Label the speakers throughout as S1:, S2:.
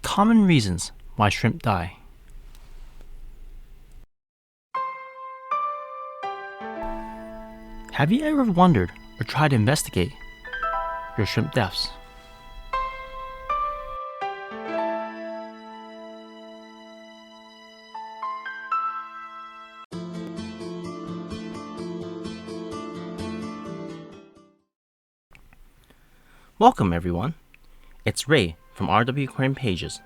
S1: Common reasons why shrimp die. Have you ever wondered or tried to investigate your shrimp deaths? Welcome everyone, it's Ray from RW Aquarium Pages,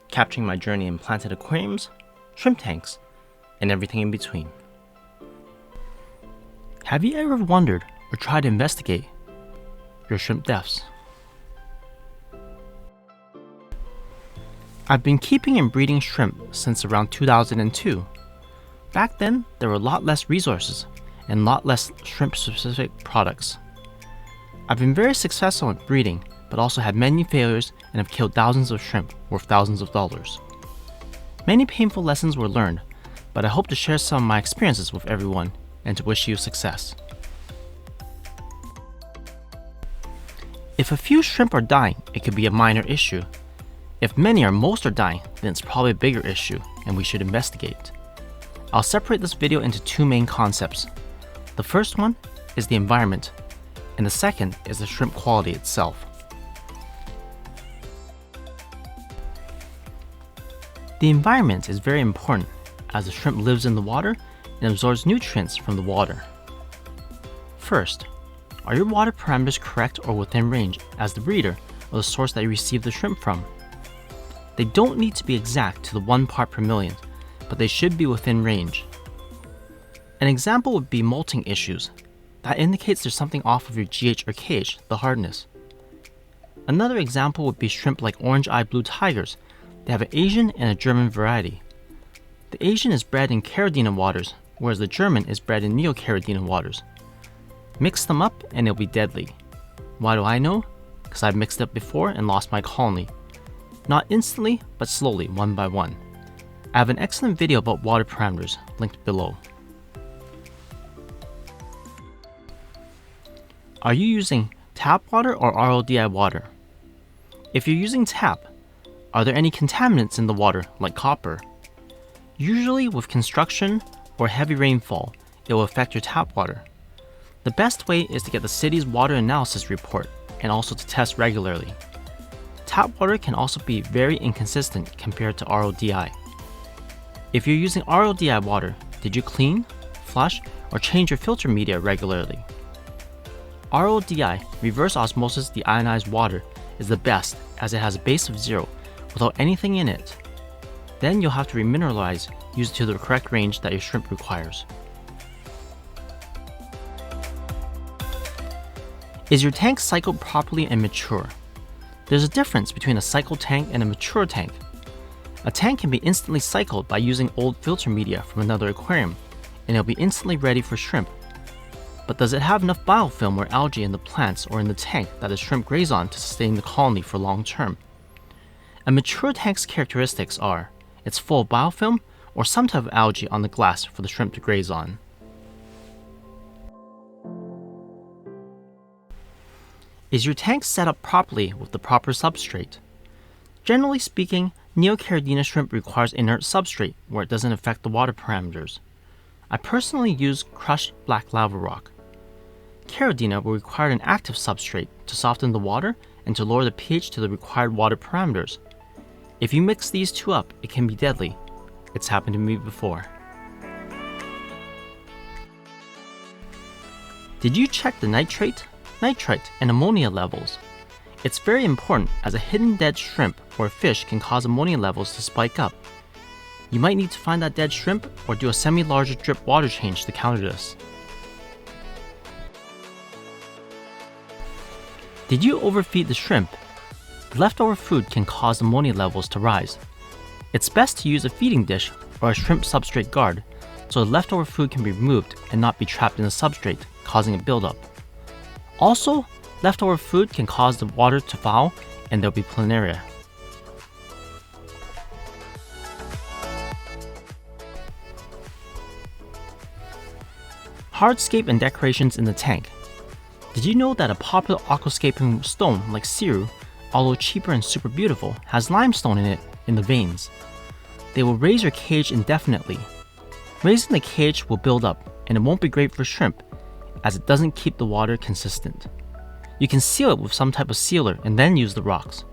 S1: capturing my journey in planted aquariums, shrimp tanks, and everything in between. Have you ever wondered or tried to investigate your shrimp deaths? I've been keeping and breeding shrimp since around 2002. Back then, there were a lot less resources and a lot less shrimp-specific products. I've been very successful at breeding, but also had many failures and have killed thousands of shrimp worth thousands of dollars. Many painful lessons were learned, but I hope to share some of my experiences with everyone and to wish you success. If a few shrimp are dying, it could be a minor issue. If many or most are dying, then it's probably a bigger issue and we should investigate. I'll separate this video into two main concepts. The first one is the environment, and the second is the shrimp quality itself. The environment is very important as the shrimp lives in the water and absorbs nutrients from the water. First, are your water parameters correct or within range as the breeder or the source that you receive the shrimp from? They don't need to be exact to the 1 part per million, but they should be within range. An example would be molting issues. That indicates there's something off of your GH or KH, the hardness. Another example would be shrimp like orange-eyed blue tigers. They have an Asian and a German variety. The Asian is bred in Caridina waters, whereas the German is bred in Neo-Caridina waters. Mix them up and it'll be deadly. Why do I know? Because I've mixed up before and lost my colony. Not instantly, but slowly, one by one. I have an excellent video about water parameters, linked below. Are you using tap water or RODI water? If you're using tap, are there any contaminants in the water, like copper? Usually with construction or heavy rainfall, it will affect your tap water. The best way is to get the city's water analysis report and also to test regularly. Tap water can also be very inconsistent compared to RODI. If you're using RODI water, did you clean, flush, or change your filter media regularly? RODI, reverse osmosis deionized water, is the best as it has a base of 0 without anything in it. Then you'll have to remineralize used to the correct range that your shrimp requires. Is your tank cycled properly and mature? There's a difference between a cycled tank and a mature tank. A tank can be instantly cycled by using old filter media from another aquarium, and it'll be instantly ready for shrimp. But does it have enough biofilm or algae in the plants or in the tank that the shrimp graze on to sustain the colony for long term? A mature tank's characteristics are, it's full of biofilm or some type of algae on the glass for the shrimp to graze on. Is your tank set up properly with the proper substrate? Generally speaking, Neo-Caridina shrimp requires inert substrate where it doesn't affect the water parameters. I personally use crushed black lava rock. Caridina will require an active substrate to soften the water and to lower the pH to the required water parameters. If you mix these two up, it can be deadly. It's happened to me before. Did you check the nitrate, and ammonia levels? It's very important as a hidden dead shrimp or fish can cause ammonia levels to spike up. You might need to find that dead shrimp or do a semi-larger drip water change to counter this. Did you overfeed the shrimp? Leftover food can cause ammonia levels to rise. It's best to use a feeding dish or a shrimp substrate guard so the leftover food can be removed and not be trapped in the substrate, causing a buildup. Also, leftover food can cause the water to foul and there'll be planaria. Hardscape and decorations in the tank. Did you know that a popular aquascaping stone like Siru, although cheaper and super beautiful, has limestone in it in the veins. They will raise your cage indefinitely. Raising the cage will build up, and it won't be great for shrimp, as it doesn't keep the water consistent. You can seal it with some type of sealer and then use the rocks.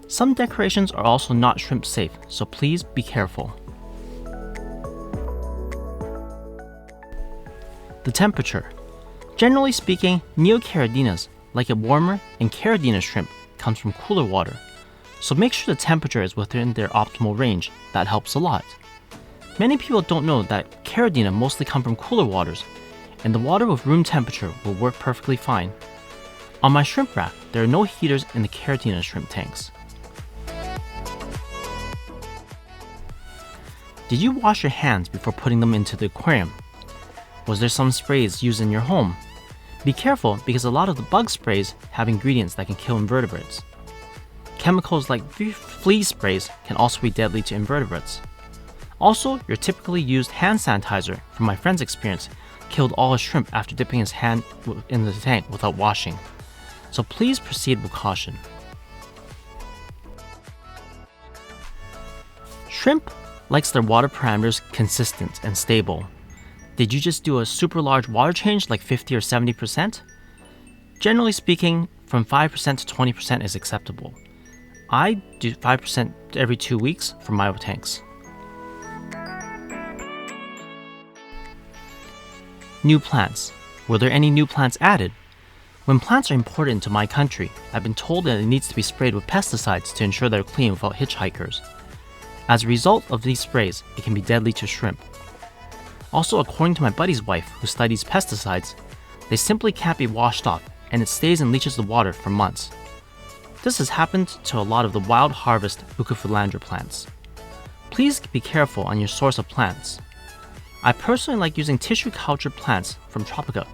S1: Some decorations are also not shrimp safe, so please be careful. The temperature. Generally speaking, neocaradinas like it warmer, and caradina shrimp comes from cooler water. So make sure the temperature is within their optimal range. That helps a lot. Many people don't know that caradina mostly come from cooler waters, and the water with room temperature will work perfectly fine. On my shrimp rack, there are no heaters in the caradina shrimp tanks. Did you wash your hands before putting them into the aquarium? Was there some sprays used in your home? Be careful because a lot of the bug sprays have ingredients that can kill invertebrates. Chemicals like flea sprays can also be deadly to invertebrates. Also, your typically used hand sanitizer, from my friend's experience, killed all his shrimp after dipping his hand in the tank without washing. So please proceed with caution. Shrimp likes their water parameters consistent and stable. Did you just do a super large water change like 50 or 70%? Generally speaking, from 5% to 20% is acceptable. I do 5% every 2 weeks for my tanks. New plants. Were there any new plants added? When plants are imported into my country, I've been told that it needs to be sprayed with pesticides to ensure they're clean without hitchhikers. As a result of these sprays, it can be deadly to shrimp. Also, according to my buddy's wife, who studies pesticides, they simply can't be washed off, and it stays and leaches the water for months. This has happened to a lot of the wild harvest Bucophilandra plants. Please be careful on your source of plants. I personally like using tissue cultured plants from Tropica,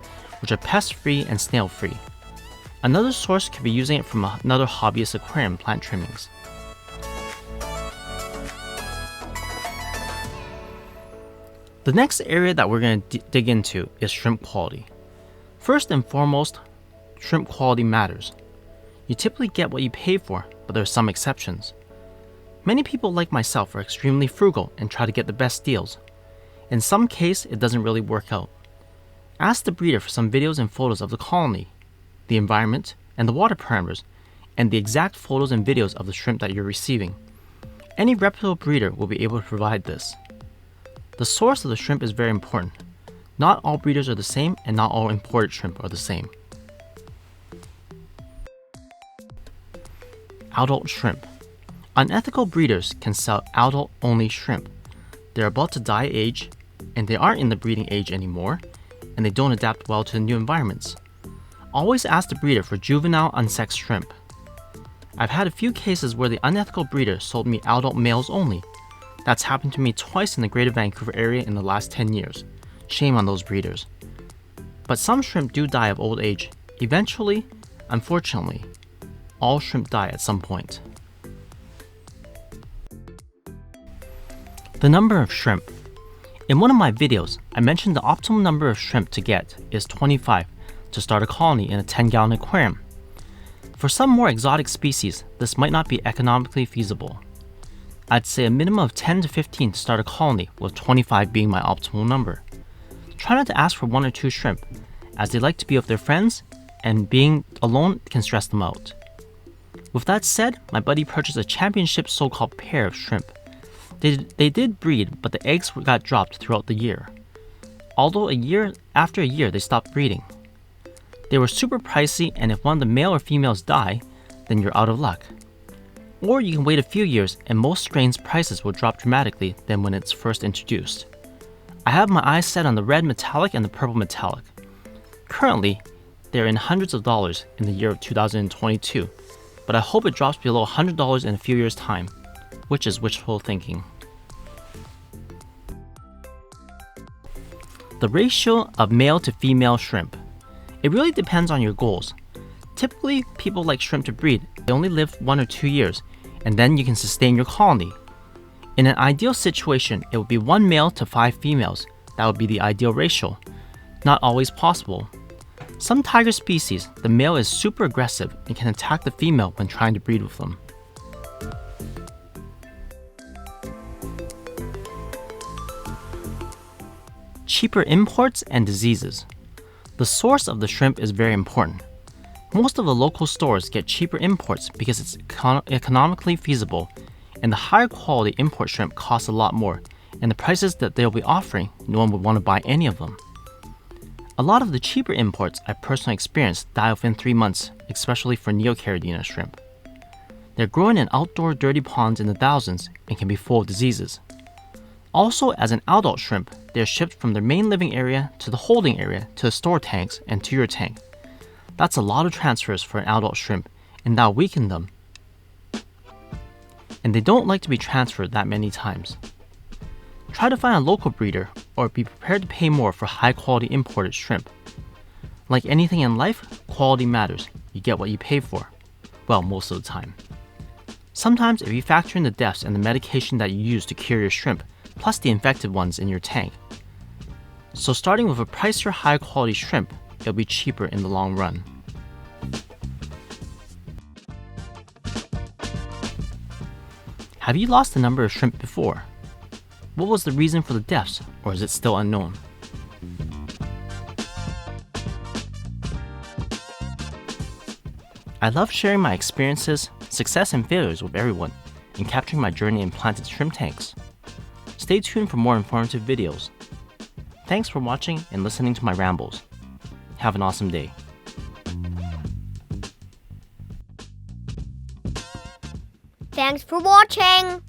S1: which are pest-free and snail-free. Another source could be using it from another hobbyist aquarium plant trimmings. The next area that we're going to dig into is shrimp quality. First and foremost, shrimp quality matters. You typically get what you pay for, but there are some exceptions. Many people like myself are extremely frugal and try to get the best deals. In some cases, it doesn't really work out. Ask the breeder for some videos and photos of the colony, the environment, and the water parameters, and the exact photos and videos of the shrimp that you're receiving. Any reputable breeder will be able to provide this. The source of the shrimp is very important. Not all breeders are the same, and not all imported shrimp are the same. Adult shrimp. Unethical breeders can sell adult-only shrimp. They're about to die age, and they aren't in the breeding age anymore, and they don't adapt well to the new environments. Always ask the breeder for juvenile unsexed shrimp. I've had a few cases where the unethical breeder sold me adult males only. That's happened to me twice in the Greater Vancouver area in the last 10 years. Shame on those breeders. But some shrimp do die of old age. Eventually, unfortunately, all shrimp die at some point. The number of shrimp. In one of my videos, I mentioned the optimal number of shrimp to get is 25 to start a colony in a 10-gallon aquarium. For some more exotic species, this might not be economically feasible. I'd say a minimum of 10 to 15 to start a colony, with 25 being my optimal number. Try not to ask for 1 or 2 shrimp, as they like to be with their friends, and being alone can stress them out. With that said, my buddy purchased a championship so-called pair of shrimp. They did breed, but the eggs got dropped throughout the year. Although after a year, they stopped breeding. They were super pricey, and if one of the male or females die, then you're out of luck. Or you can wait a few years, and most strains' prices will drop dramatically than when it's first introduced. I have my eyes set on the red metallic and the purple metallic. Currently, they're in hundreds of dollars in the year of 2022, but I hope it drops below $100 in a few years' time, which is wishful thinking. The ratio of male to female shrimp. It really depends on your goals. Typically, people like shrimp to breed. They only live 1 or 2 years, and then you can sustain your colony. In an ideal situation, it would be 1 male to 5 females. That would be the ideal ratio. Not always possible. Some tiger species, the male is super aggressive and can attack the female when trying to breed with them. Cheaper imports and diseases. The source of the shrimp is very important. Most of the local stores get cheaper imports because it's economically feasible, and the higher quality import shrimp costs a lot more, and the prices that they'll be offering, no one would want to buy any of them. A lot of the cheaper imports I personally experienced die within 3 months, especially for Neocaridina shrimp. They're grown in outdoor dirty ponds in the thousands and can be full of diseases. Also, as an adult shrimp, they are shipped from their main living area to the holding area to the store tanks and to your tank. That's a lot of transfers for an adult shrimp, and that'll weaken them. And they don't like to be transferred that many times. Try to find a local breeder or be prepared to pay more for high quality imported shrimp. Like anything in life, quality matters. You get what you pay for. Well, most of the time. Sometimes if you factor in the deaths and the medication that you use to cure your shrimp, plus the infected ones in your tank. So starting with a pricier high quality shrimp, it'll be cheaper in the long run. Have you lost the number of shrimp before? What was the reason for the deaths, or is it still unknown? I love sharing my experiences, success and failures with everyone, and capturing my journey in planted shrimp tanks. Stay tuned for more informative videos. Thanks for watching and listening to my rambles. Have an awesome day.
S2: Thanks for watching!